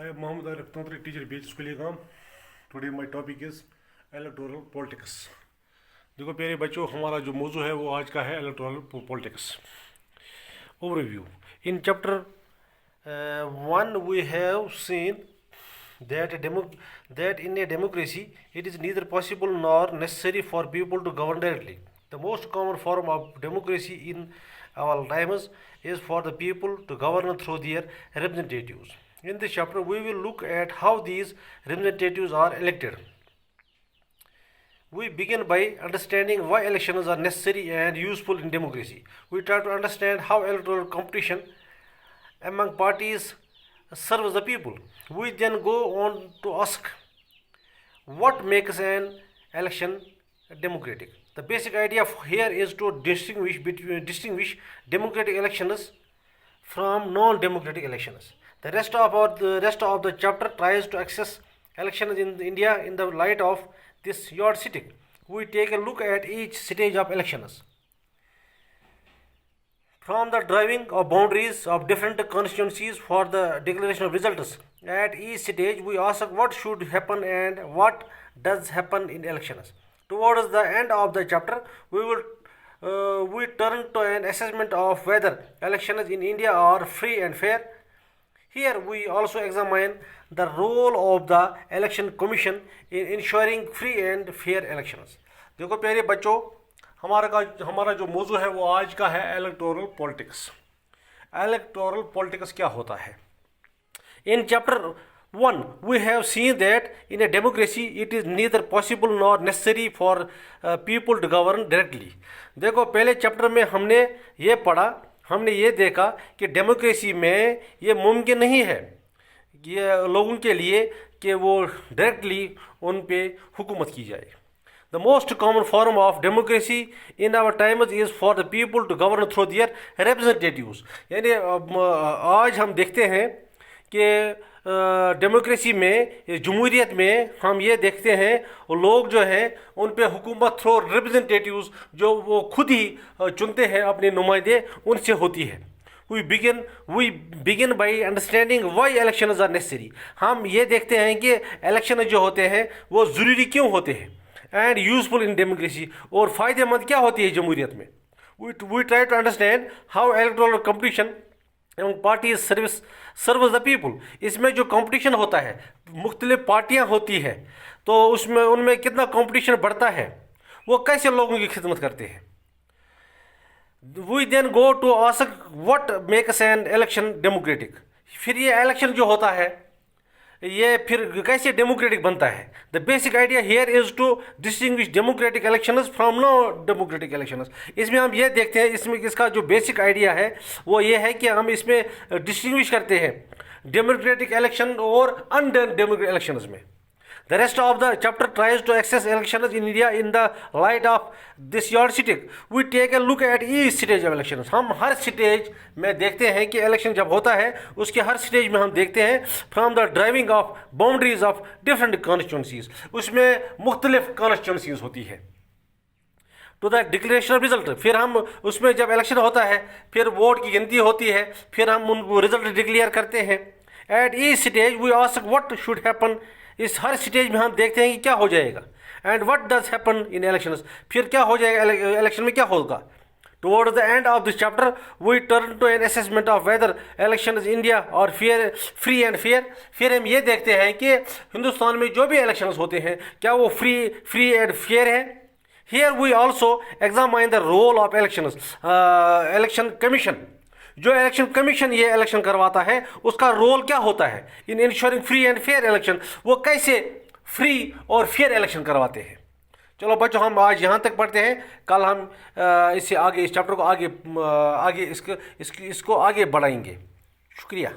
I am Mohammed Arif Tantri, teacher BH School Gam. Today my topic is electoral politics. देखो प्यारे बच्चों, हमारा जो मौजू है वो आज का है electoral politics overview. In chapter 1 we have seen that in a democracy it is neither possible nor necessary for people to govern directly. The most common form of democracy in our times is for the people to govern through their representatives. In this chapter, we will look at how these representatives are elected. We begin by understanding why elections are necessary and useful in democracy. We try to understand how electoral competition among parties serves the people. We then go on to ask what makes an election democratic. The basic idea here is to distinguish democratic elections from non-democratic elections. The rest of the chapter tries to assess elections in India in the light of this yardstick. We take a look at each stage of elections. From the driving of boundaries of different constituencies for the declaration of results. At each stage, we ask what should happen and what does happen in elections. Towards the end of the chapter, we turn to an assessment of whether elections in India are free and fair. Here we also examine the role of the election commission in ensuring free and fair elections. देखो प्यारे बच्चों, हमारा जो मौजू है वो आज का है इलेक्टोरल पॉलिटिक्स. इलेक्टोरल पॉलिटिक्स क्या होता है? In chapter 1 we have seen that in a democracy it is neither possible nor necessary for people to govern directly. देखो पहले चैप्टर में हमने ये देखा कि डेमोक्रेसी में ये मुमकिन नहीं है ये लोगों के लिए कि वो डायरेक्टली उन पे हुकूमत की जाए. The most common form of democracy in our times is for the people to govern through their representatives. यानी आज हम देखते हैं कि डेमोक्रेसी में जमहूरियत में हम ये देखते हैं लोग जो हैं उन पे हुकूमत थ्रू रिप्रेजेंटेटिव्स जो वो खुद ही चुनते हैं अपने नुमाइंदे उनसे होती है. we begin by understanding why elections are necessary. हम ये देखते हैं कि इलेक्शन जो होते हैं वो ज़रूरी क्यों होते हैं एंड यूजफुल इन डेमोक्रेसी और फ़ायदेमंद क्या होती है जमहूरियत में. we try to understand how electoral competition एवं पार्टी सर्विस द पीपल. इसमें जो कंपटीशन होता है मुख्तलिफ पार्टियां होती है तो उसमें उनमें कितना कंपटीशन बढ़ता है वो कैसे लोगों की खिदमत करते हैं. We then go to ask what makes an election democratic. फिर ये इलेक्शन जो होता है ये फिर कैसे डेमोक्रेटिक बनता है. The basic idea here is to distinguish democratic elections from no democratic elections. इसमें हम ये देखते हैं इसका जो बेसिक आइडिया है वो ये है कि हम इसमें डिस्टिंग्विश करते हैं डेमोक्रेटिक इलेक्शन और अनडेमोक्रेटिक इलेक्शंस में. The rest of the chapter tries to assess elections in India in the light of this yardstick. We take a look at each stage of elections. हम हर stage में देखते हैं कि election जब होता है उसके हर स्टेज में हम देखते हैं from the driving of boundaries of different constituencies. उसमें मुख्तलिफ कॉन्स्टिट्यूंसीज होती है to the declaration of result. फिर हम उसमें जब इलेक्शन होता है फिर वोट की गिनती होती है फिर हम उन रिजल्ट डिक्लेयर करते हैं. At each stage we ask what should happen. इस हर स्टेज में हम देखते हैं कि क्या हो जाएगा and what does happen in elections. फिर क्या हो जाएगा इलेक्शन में क्या होगा. Towards the end of this chapter we turn to an assessment of whether elections India are free and fair. फिर हम ये देखते हैं कि हिंदुस्तान में जो भी इलेक्शंस होते हैं क्या वो फ्री एंड फेयर है. Here we also examine the role of election commission. जो इलेक्शन कमीशन ये इलेक्शन करवाता है उसका रोल क्या होता है in ensuring free and fair election. वो कैसे फ्री और फेयर इलेक्शन करवाते हैं. चलो बच्चों हम आज यहाँ तक पढ़ते हैं. कल हम इससे आगे इस चैप्टर को आगे इसको आगे बढ़ाएंगे. शुक्रिया.